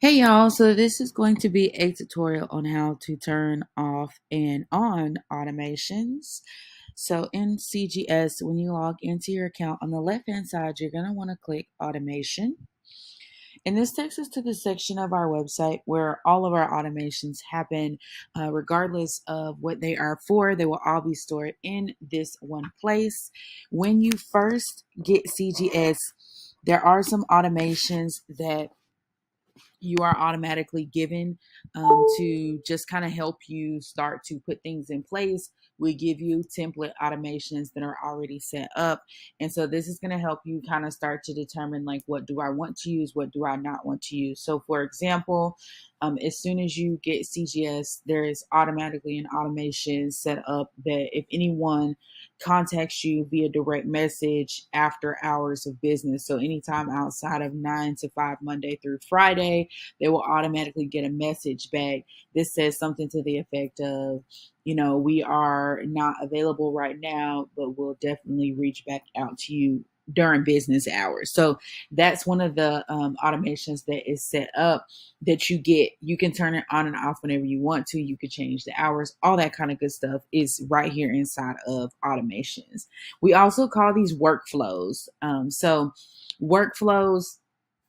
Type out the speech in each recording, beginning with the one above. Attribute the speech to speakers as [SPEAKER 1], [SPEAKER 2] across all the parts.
[SPEAKER 1] Hey y'all, so this is going to be a tutorial on how to turn off and on automations. So in CGS, when you log into your account on the left hand side, you're going to want to click automation. And this takes us to the section of our website where all of our automations happen, regardless of what they are for. They will all be stored in this one place. When you first get CGS, there are some automations that you are automatically given to just kind of help you start to put things in place. We give you template automations that are already set up. And so this is going to help you kind of start to determine like, what do I want to use? What do I not want to use? So for example, as soon as you get CGS, there is automatically an automation set up that if anyone contacts you via direct message after hours of business, so anytime outside of 9 to 5, Monday through Friday, they will automatically get a message back. This says something to the effect of, we are not available right now, but we'll definitely reach back out to you during business hours. So that's one of the automations that is set up that you get. You can turn it on and off whenever you want to. You could change the hours, all that kind of good stuff is right here inside of automations. We also call these workflows. So workflows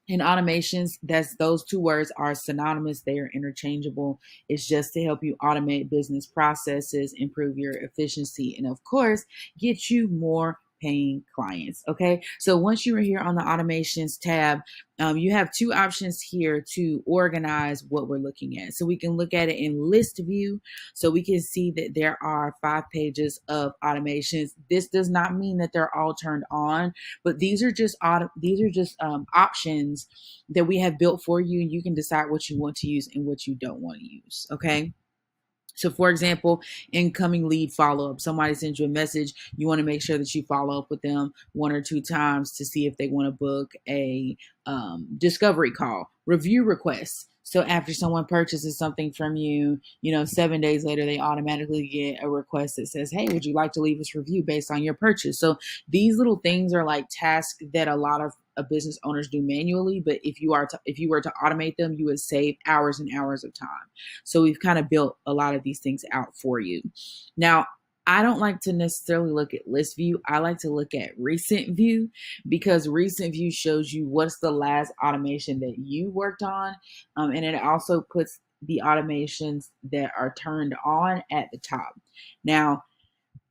[SPEAKER 1] and automations, that's those two words are synonymous. They are interchangeable. It's just to help you automate business processes, improve your efficiency, and of course, get you more paying clients. Okay. So once you are here on the automations tab, you have two options here to organize what we're looking at. So we can look at it in list view. So we can see that there are 5 pages of automations. This does not mean that they're all turned on, but these are just options that we have built for you. You can decide what you want to use and what you don't want to use. Okay. So, for example, incoming lead follow up. Somebody sends you a message. You want to make sure that you follow up with them 1 or 2 times to see if they want to book a discovery call. Review requests. So after someone purchases something from you, 7 days later, they automatically get a request that says, "Hey, would you like to leave us a review based on your purchase?" So these little things are like tasks that a lot of business owners do manually. But if you were to automate them, you would save hours and hours of time. So we've kind of built a lot of these things out for you. Now, I don't like to necessarily look at list view. I like to look at recent view because recent view shows you what's the last automation that you worked on. And it also puts the automations that are turned on at the top. Now,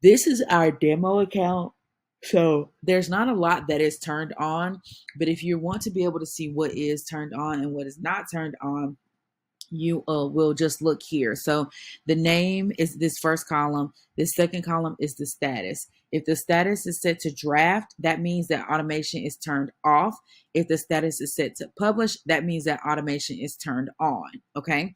[SPEAKER 1] this is our demo account. So there's not a lot that is turned on, but if you want to be able to see what is turned on and what is not turned on, you will just look here. So the name is this first column. This second column is the status. If the status is set to draft, that means that automation is turned off. If the status is set to publish, that means that automation is turned on. Okay.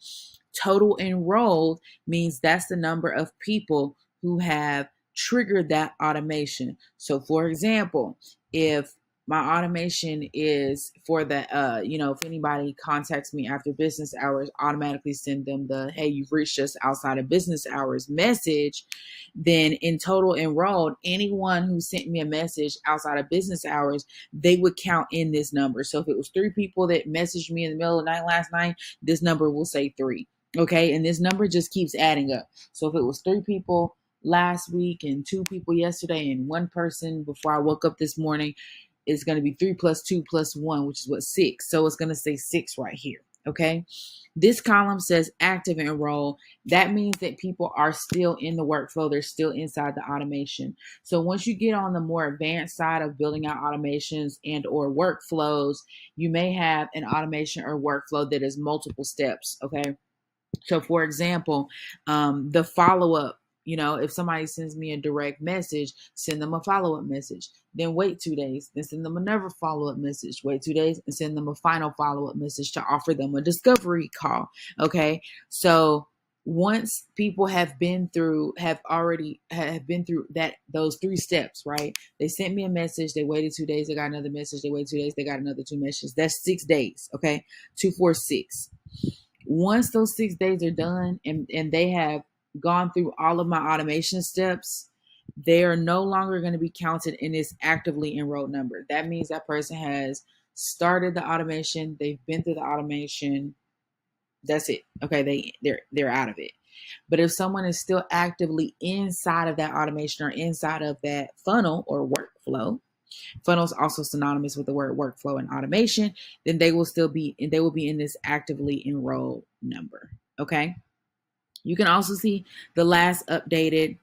[SPEAKER 1] Total enrolled means that's the number of people who have triggered that automation. So for example, if my automation is for the if anybody contacts me after business hours, automatically send them the "Hey, you've reached us outside of business hours" message. Then in total enrolled, anyone who sent me a message outside of business hours, they would count in this number. So if it was 3 people that messaged me in the middle of the night last night, this number will say 3. Okay, and this number just keeps adding up. So if it was 3 people last week and 2 people yesterday and 1 person before I woke up this morning, is going to be 3 plus 2 plus 1, which is what, 6. So it's going to say 6 right here. Okay. This column says active enroll. That means that people are still in the workflow. They're still inside the automation. So once you get on the more advanced side of building out automations and or workflows, you may have an automation or workflow that is multiple steps. Okay. So for example, the follow-up, if somebody sends me a direct message, send them a follow-up message, then wait 2 days, then send them another follow-up message, wait 2 days, and send them a final follow-up message to offer them a discovery call. Okay. So once people have been through that, those 3 steps, right? They sent me a message, they waited 2 days, they got another message, they waited 2 days, they got another 2 messages. That's 6 days. Okay. 2, 4, 6. Once those 6 days are done and they have gone through all of my automation steps, they are no longer going to be counted in this actively enrolled number. That means that person has started the automation, they've been through the automation, that's it. Okay, they're out of it. But if someone is still actively inside of that automation or inside of that funnel or workflow, funnel is also synonymous with the word workflow and automation, then they will still be, and they will be in this actively enrolled number. Okay. You can also see the last updated,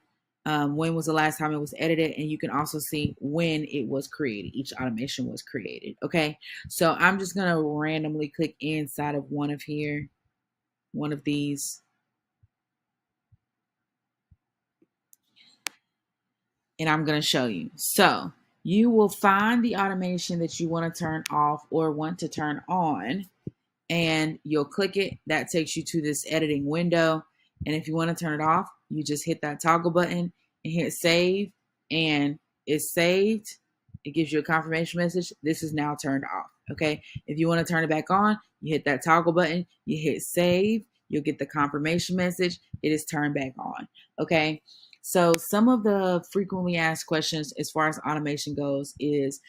[SPEAKER 1] when was the last time it was edited, and you can also see when it was created. Each automation was created. Okay. So I'm just going to randomly click inside of one of these, and I'm going to show you. So you will find the automation that you want to turn off or want to turn on, and you'll click it. That takes you to this editing window. And if you want to turn it off, you just hit that toggle button and hit save, and it's saved. It gives you a confirmation message. This is now turned off. Okay. If you want to turn it back on, you hit that toggle button, you hit save, you'll get the confirmation message. It is turned back on. Okay. So some of the frequently asked questions as far as automation goes is,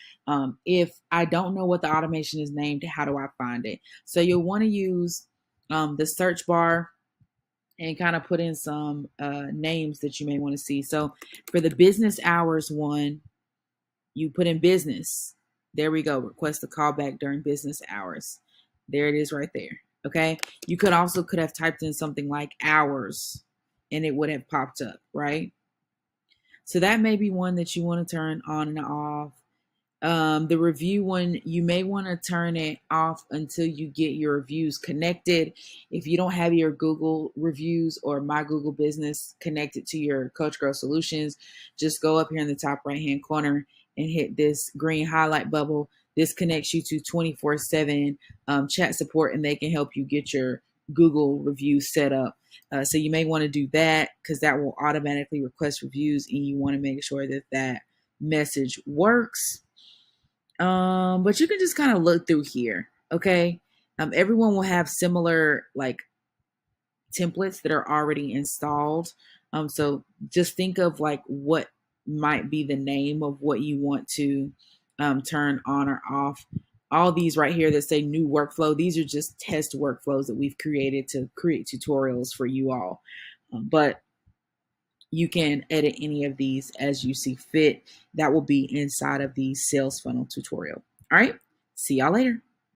[SPEAKER 1] if I don't know what the automation is named, how do I find it? So you'll want to use the search bar and kind of put in some names that you may want to see. So for the business hours one, you put in business. There we go. Request a callback during business hours. There it is right there. Okay. You could have typed in something like hours and it would have popped up, right? So that may be one that you want to turn on and off. The review one, you may want to turn it off until you get your reviews connected. If you don't have your Google reviews or My Google Business connected to your Coach Girl Solutions, just go up here in the top right hand corner and hit this green highlight bubble. This connects you to 24/7 chat support, and they can help you get your Google reviews set up. So you may want to do that because that will automatically request reviews, and you want to make sure that that message works. But you can just kind of look through here. Okay. Everyone will have similar like templates that are already installed. So just think of like what might be the name of what you want to turn on or off. All these right here that say new workflow, these are just test workflows that we've created to create tutorials for you all. But you can edit any of these as you see fit. That will be inside of the sales funnel tutorial. All right. See y'all later.